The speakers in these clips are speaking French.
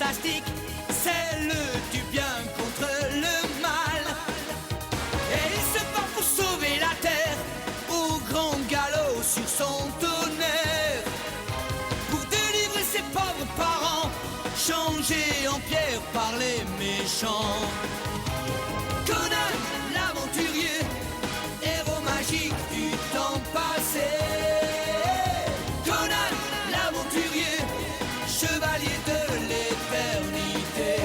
fantastique, celle du bien contre le mal. Et il se bat pour sauver la terre, au grand galop sur son tonnerre. Pour délivrer ses pauvres parents, changés en pierre par les méchants. Conan, l'aventurier, héros magique du temps passé. Conan, l'aventurier, chevalier de l'éternité.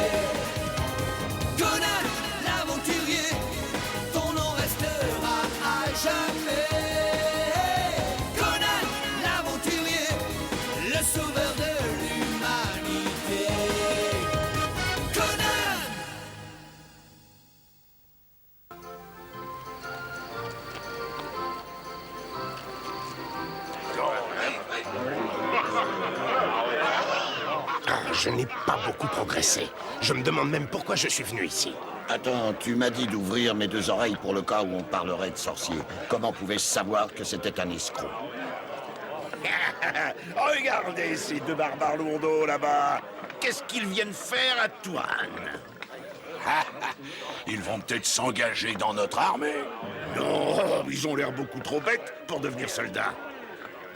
Conan, l'aventurier, ton nom restera à jamais. Conan, l'aventurier, le sauveur de l'humanité. Conan! Je n'ai pas beaucoup progressé. Je me demande même pourquoi je suis venu ici. Attends, tu m'as dit d'ouvrir mes deux oreilles pour le cas où on parlerait de sorcier. Comment pouvais-je savoir que c'était un escroc? Regardez ces deux barbares lourdeaux là-bas. Qu'est-ce qu'ils viennent faire à Touran? Ils vont peut-être s'engager dans notre armée. Non, ils ont l'air beaucoup trop bêtes pour devenir soldats.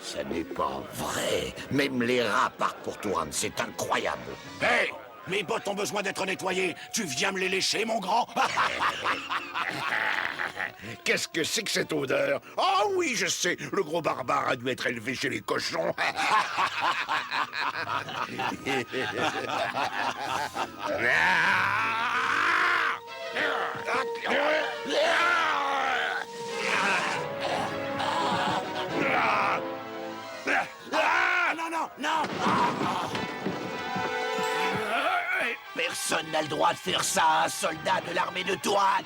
Ça n'est pas vrai. Même les rats partent pour Touran, c'est incroyable. Hé, mes bottes ont besoin d'être nettoyées. Tu viens me les lécher, mon grand? Qu'est-ce que c'est que cette odeur? Ah oui, je sais, le gros barbare a dû être élevé chez les cochons. Non, non, non! Personne n'a le droit de faire ça à un soldat de l'armée de Touran.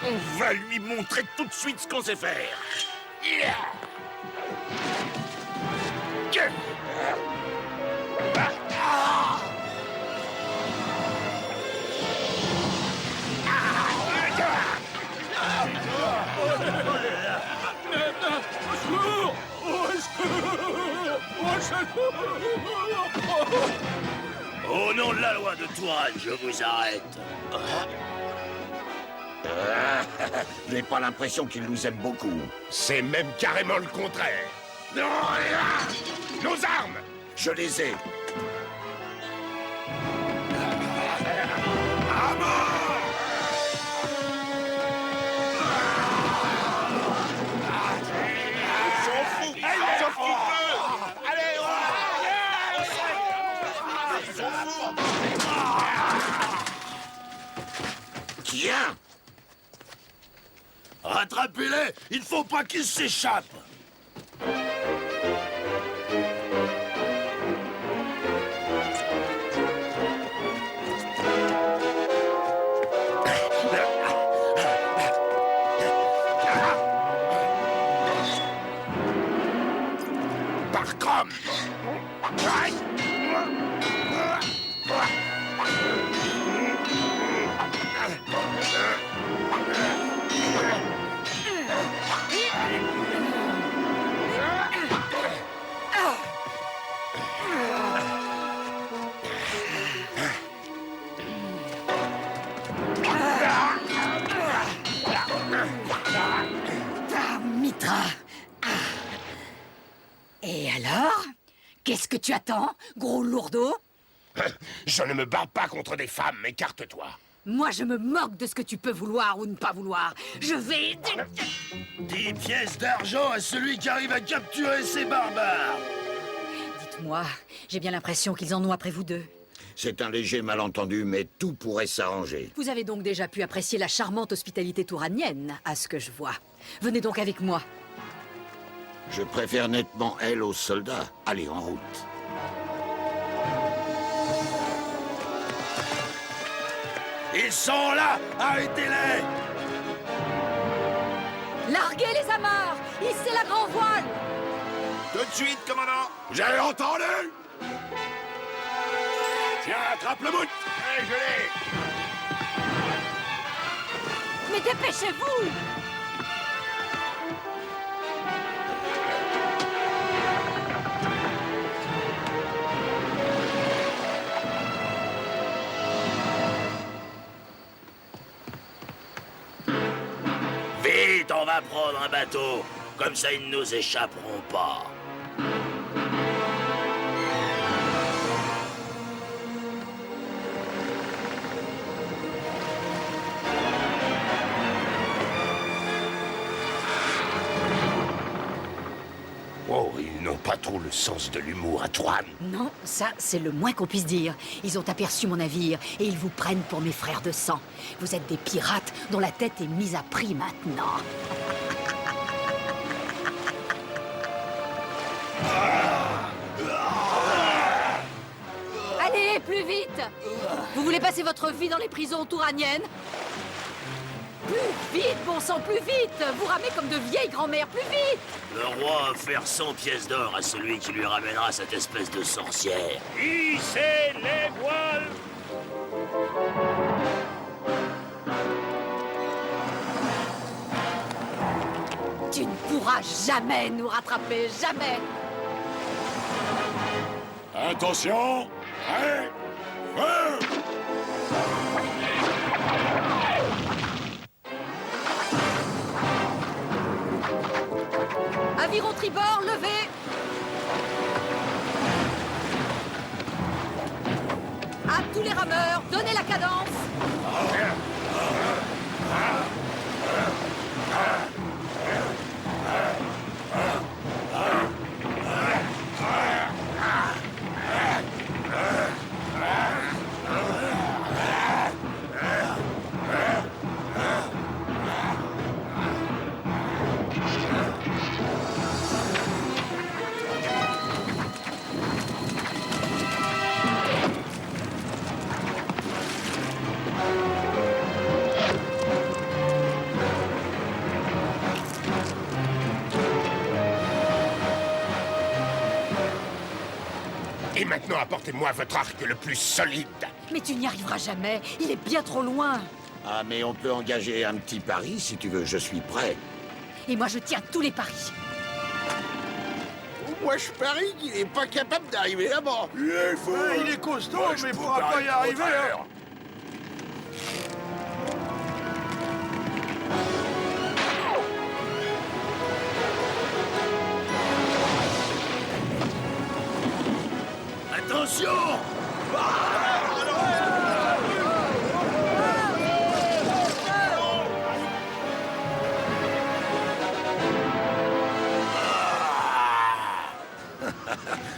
On va lui montrer tout de suite ce qu'on sait faire. Au nom de la loi de Touran, je vous arrête. Je n'ai pas l'impression qu'il nous aime beaucoup. C'est même carrément le contraire. Nos armes! Je les ai. À mort! Tiens! Rattrapez-les! Il faut pas qu'ils s'échappent! Par Crom! Mitra. Et alors? Qu'est-ce que tu attends, gros lourdeau? Je ne me bats pas contre des femmes, écarte-toi. Moi, je me moque de ce que tu peux vouloir ou ne pas vouloir. Je vais... 10 pièces d'argent à celui qui arrive à capturer ces barbares! Dites-moi, j'ai bien l'impression qu'ils en ont après vous deux. C'est un léger malentendu, mais tout pourrait s'arranger. Vous avez donc déjà pu apprécier la charmante hospitalité touranienne, à ce que je vois. Venez donc avec moi. Je préfère nettement elle aux soldats. Allez, en route. Ils sont là! Arrêtez-les! Larguez les amarres! Hissez la grand voile! Tout de suite, commandant! J'ai entendu! Tiens, attrape le bout! Allez, je l'ai! Mais dépêchez-vous! vite, on va prendre un bateau. Comme ça, ils ne nous échapperont pas. Oh, ils n'ont pas trop le sens de l'humour à Touraine. Non, ça, c'est le moins qu'on puisse dire. Ils ont aperçu mon navire et ils vous prennent pour mes frères de sang. Vous êtes des pirates dont la tête est mise à prix maintenant. Allez, plus vite! Vous voulez passer votre vie dans les prisons touraniennes? Plus vite, bon sang, plus vite! Vous ramez comme de vieilles grand-mères, plus vite! Le roi a offert 100 pièces d'or à celui qui lui ramènera cette espèce de sorcière. Hissez les voiles! Tu ne pourras jamais nous rattraper, jamais! Attention! Prêt! Feu! Aviron tribord, levez! À tous les rameurs, donnez la cadence! Et maintenant, apportez-moi votre arc le plus solide. Mais tu n'y arriveras jamais, il est bien trop loin. Ah, mais on peut engager un petit pari si tu veux, je suis prêt. Et moi je tiens tous les paris. Moi, je parie qu'il n'est pas capable d'arriver là-bas. Il est costaud, mais il pourra pas y arriver. Hein. Attention!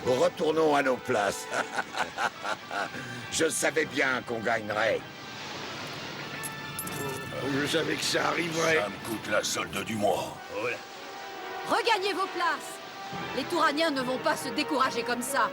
Retournons à nos places. Je savais bien qu'on gagnerait. Je savais que ça arriverait. Ça me coûte la solde du mois. Regagnez vos places. Les Touraniens ne vont pas se décourager comme ça.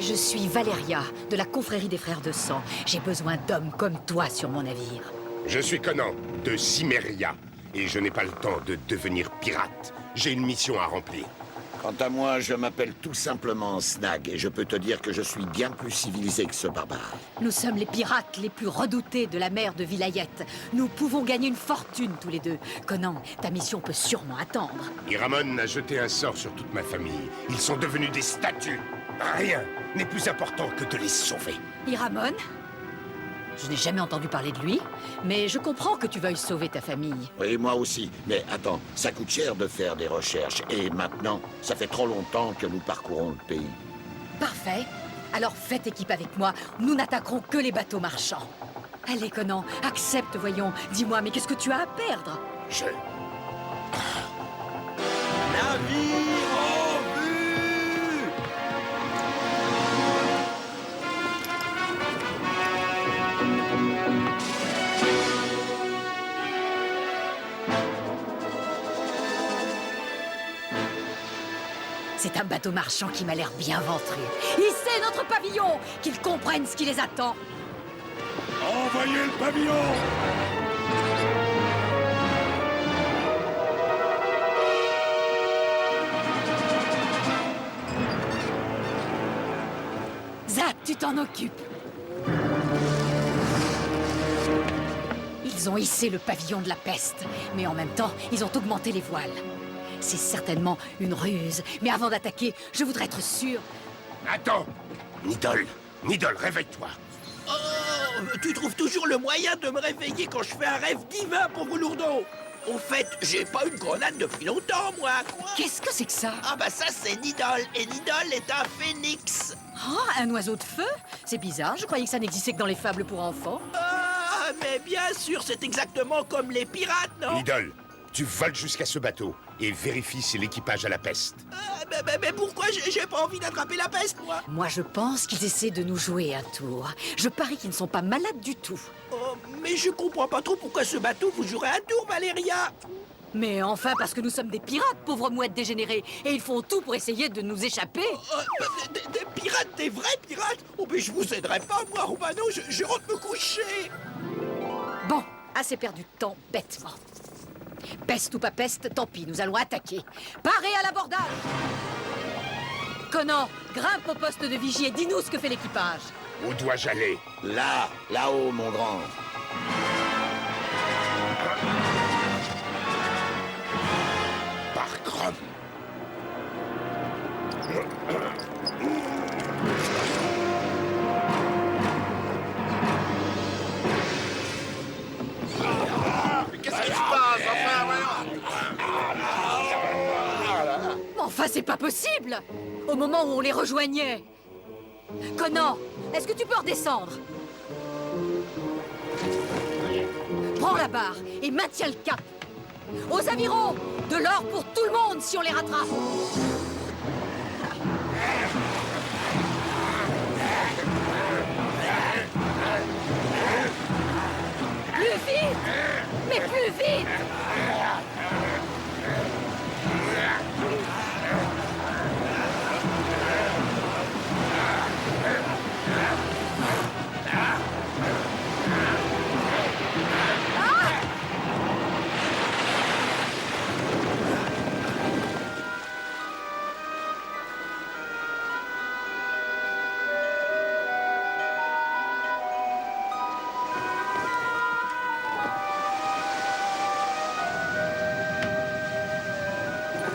Je suis Valéria, de la confrérie des Frères de Sang. J'ai besoin d'hommes comme toi sur mon navire. Je suis Conan, de Cimmeria, et je n'ai pas le temps de devenir pirate. J'ai une mission à remplir. Quant à moi, je m'appelle tout simplement Snag, et je peux te dire que je suis bien plus civilisé que ce barbare. Nous sommes les pirates les plus redoutés de la mer de Vilayet. Nous pouvons gagner une fortune tous les deux. Conan, ta mission peut sûrement attendre. Iramon a jeté un sort sur toute ma famille. Ils sont devenus des statues. Rien n'est plus important que de les sauver. Iramon? Je n'ai jamais entendu parler de lui, mais je comprends que tu veuilles sauver ta famille. Oui, moi aussi. Mais attends, ça coûte cher de faire des recherches. Et maintenant, ça fait trop longtemps que nous parcourons le pays. Parfait. Alors faites équipe avec moi. Nous n'attaquerons que les bateaux marchands. Allez, Conan, accepte, voyons. Dis-moi, mais qu'est-ce que tu as à perdre? Je... Navire en vue! C'est un bateau marchand qui m'a l'air bien ventré. Hissez notre pavillon, qu'ils comprennent ce qui les attend. Envoyez le pavillon! Zach, tu t'en occupes. Ils ont hissé le pavillon de la peste, mais en même temps, ils ont augmenté les voiles. C'est certainement une ruse. Mais avant d'attaquer, je voudrais être sûr. Attends! Nidol, réveille-toi! Oh, tu trouves toujours le moyen de me réveiller quand je fais un rêve divin, pauvre lourdeau. Au fait, j'ai pas une grenade depuis longtemps, moi, quoi. Qu'est-ce que c'est que ça? Ah bah ça, c'est Nidol, et Nidol est un phénix. Oh, un oiseau de feu? C'est bizarre, je croyais que ça n'existait que dans les fables pour enfants. Ah, mais bien sûr, c'est exactement comme les pirates, non? Nidol, tu voles jusqu'à ce bateau et vérifie si l'équipage a la peste. Mais pourquoi j'ai pas envie d'attraper la peste, moi? Moi, je pense qu'ils essaient de nous jouer un tour. Je parie qu'ils ne sont pas malades du tout. Oh, mais je comprends pas trop pourquoi ce bateau vous jouerez un tour, Valéria. Mais enfin, parce que nous sommes des pirates, pauvres mouettes dégénérées, et ils font tout pour essayer de nous échapper. Des pirates, des vrais pirates? Oh, mais je vous aiderai pas, moi, Romano, je rentre me coucher. Bon, assez perdu de temps, bêtement. Peste ou pas peste, tant pis, nous allons attaquer. Parez à l'abordage! Conan, grimpe au poste de vigie et dis-nous ce que fait l'équipage. Où dois-je aller? Là-haut, mon grand. Par Chrome! Qu'est-ce qui se passe? Enfin, Mais enfin, c'est pas possible! Au moment où on les rejoignait. Conan, est-ce que tu peux redescendre? Prends la barre et maintiens le cap. Aux avirons! De l'or pour tout le monde si on les rattrape! Plus vite! Mais plus vite!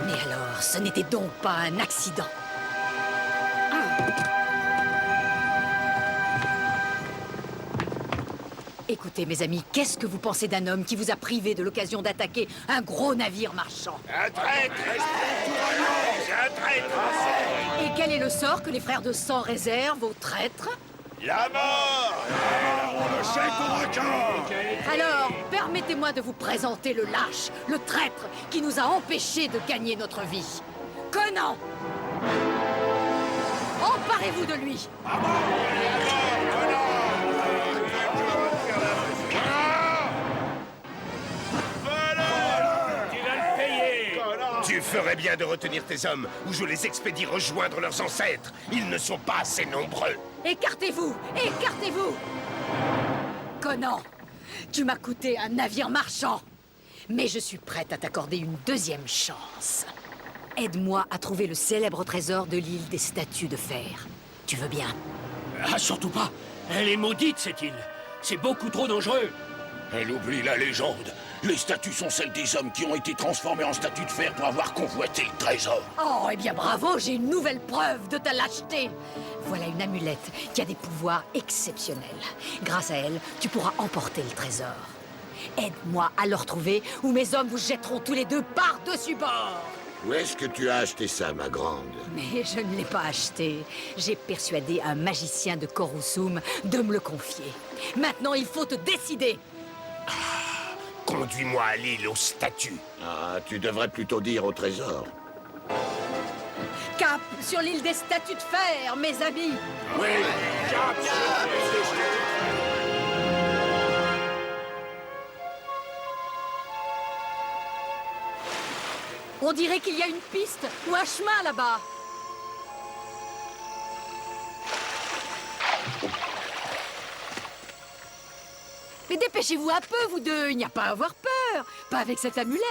Mais alors, ce n'était donc pas un accident. Écoutez, mes amis, qu'est-ce que vous pensez d'un homme qui vous a privé de l'occasion d'attaquer un gros navire marchand? Un traître! C'est un traître! Et quel est le sort que les frères de sang réservent aux traîtres? La mort! le chef ouragan! Alors, permettez-moi de vous présenter le lâche, le traître qui nous a empêchés de gagner notre vie. Conan! Emparez-vous de lui! Tu ferais bien de retenir tes hommes, ou je les expédie rejoindre leurs ancêtres. Ils ne sont pas assez nombreux. Écartez-vous! Écartez-vous! Conan, tu m'as coûté un navire marchand. Mais je suis prête à t'accorder une deuxième chance. Aide-moi à trouver le célèbre trésor de l'île des statues de fer. Tu veux bien? Ah, surtout pas. Elle est maudite, cette île. C'est beaucoup trop dangereux. Elle oublie la légende. Les statues sont celles des hommes qui ont été transformés en statues de fer pour avoir convoité le trésor. Oh, eh bien bravo, j'ai une nouvelle preuve de ta lâcheté. Voilà une amulette qui a des pouvoirs exceptionnels. Grâce à elle, tu pourras emporter le trésor. Aide-moi à le retrouver ou mes hommes vous jetteront tous les deux par-dessus bord. Où est-ce que tu as acheté ça, ma grande? Mais je ne l'ai pas acheté. J'ai persuadé un magicien de Korusum de me le confier. Maintenant, il faut te décider. Conduis-moi à l'île aux statues. Ah, tu devrais plutôt dire au trésor. Cap sur l'île des statues de fer, mes amis. Oui, On dirait qu'il y a une piste ou un chemin là-bas. Mais dépêchez-vous un peu, vous deux. Il n'y a pas à avoir peur. Pas avec cette amulette.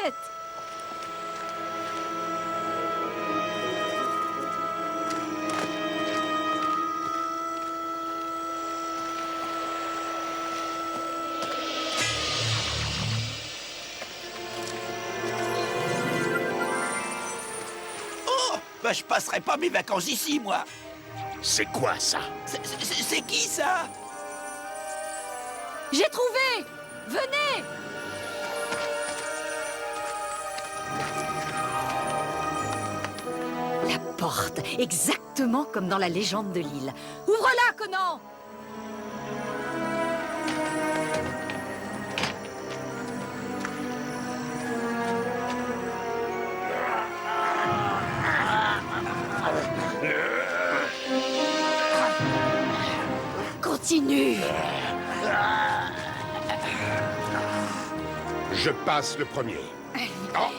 Bah, je passerai pas mes vacances ici, moi. C'est quoi ça? C'est qui, ça? J'ai trouvé! Venez! La porte, exactement comme dans la légende de l'île. Ouvre-la, Conan! Continue! Je passe le premier. Oh.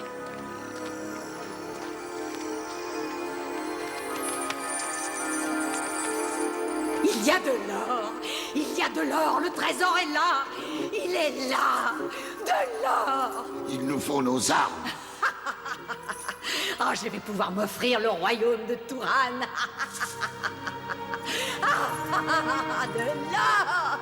Il y a de l'or! Il y a de l'or! Le trésor est là! Il est là! De l'or! Il nous faut nos armes. Oh, je vais pouvoir m'offrir le royaume de Touran! De l'or!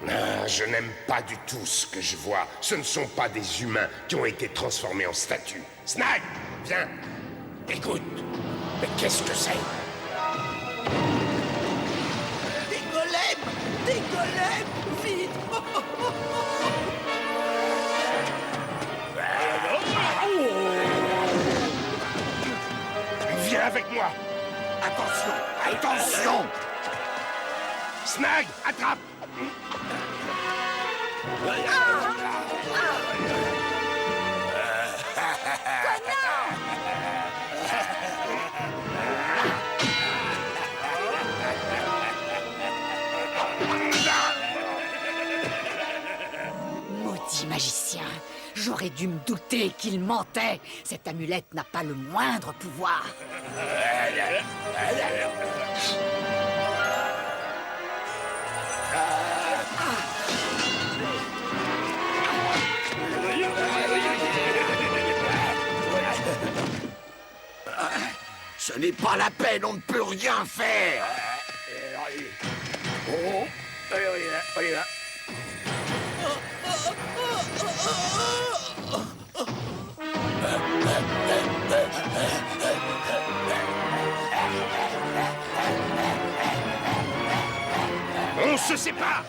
Ah, je n'aime pas du tout ce que je vois. Ce ne sont pas des humains qui ont été transformés en statues. Snag, viens. Écoute. Mais qu'est-ce que c'est? Des golems! Des golems! Vite! Viens avec moi. Attention, attention! Snag, attrape. Maudit magicien! J'aurais dû me douter qu'il mentait. Cette amulette n'a pas le moindre pouvoir. Ce n'est pas la peine, on ne peut rien faire. On se sépare.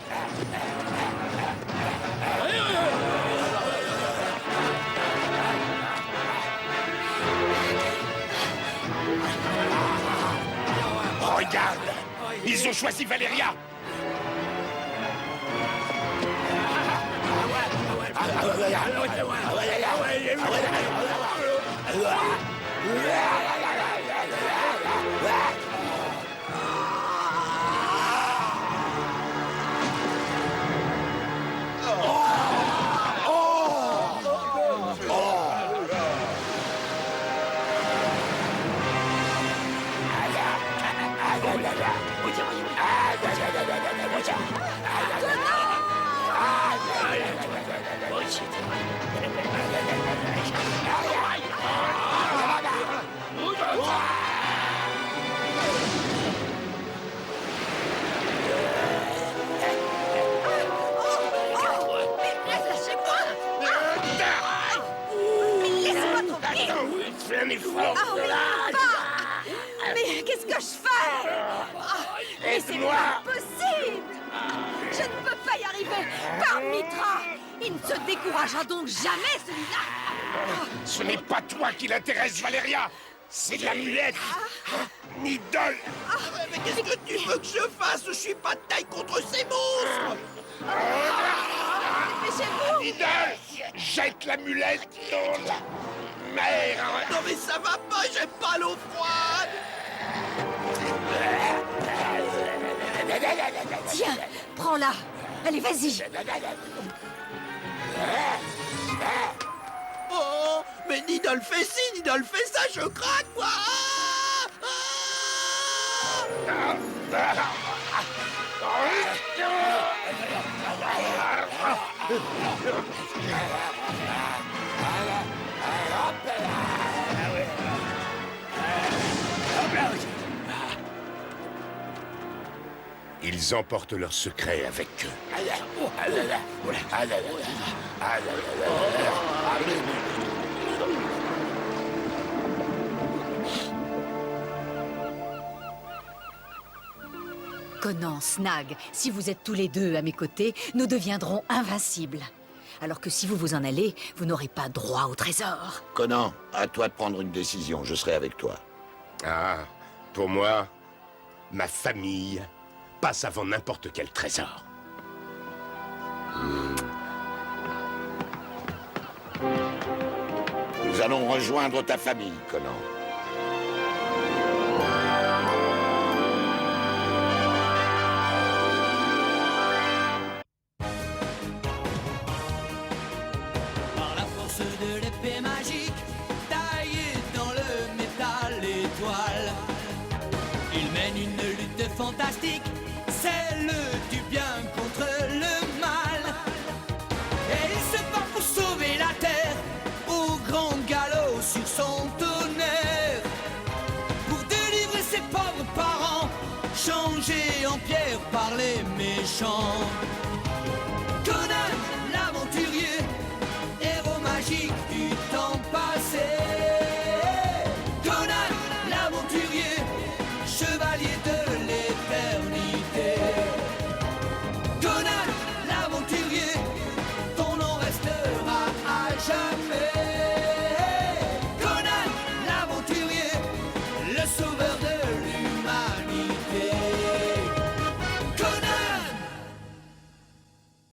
Regarde, ils ont choisi Valéria. Fais un effort. Oh, mais pas! Mais qu'est-ce que je fais? Mais c'est Aide-moi. pas possible! Je ne peux pas y arriver! Par Mitra! Il ne se découragera donc jamais, celui-là! Ce n'est pas toi qui l'intéresse, Valéria. C'est l'amulette. Nidal. Mais qu'est-ce que tu veux que je fasse? Je suis pas de taille contre ces monstres! Dépêchez-vous! Nidal, jette l'amulette dans la mer. Non mais ça va pas, j'aime pas l'eau froide! Tiens, prends-la! Allez, vas-y! Oh, mais Nidal fait ci, Nidal fait ça, je craque, moi! Ils emportent leurs secrets avec eux. Conan, Snag, si vous êtes tous les deux à mes côtés, nous deviendrons invincibles. Alors que si vous vous en allez, vous n'aurez pas droit au trésor. Conan, à toi de prendre une décision, je serai avec toi. Ah, pour moi, ma famille passe avant n'importe quel trésor. Nous allons rejoindre ta famille, Conan. Par la force de l'épée magique, taillée dans le métal étoile, il mène une lutte fantastique, celle du bien contre le mal. Et il se bat pour sauver la terre, au grand galop sur son tonnerre, pour délivrer ses pauvres parents, changés en pierre par les méchants.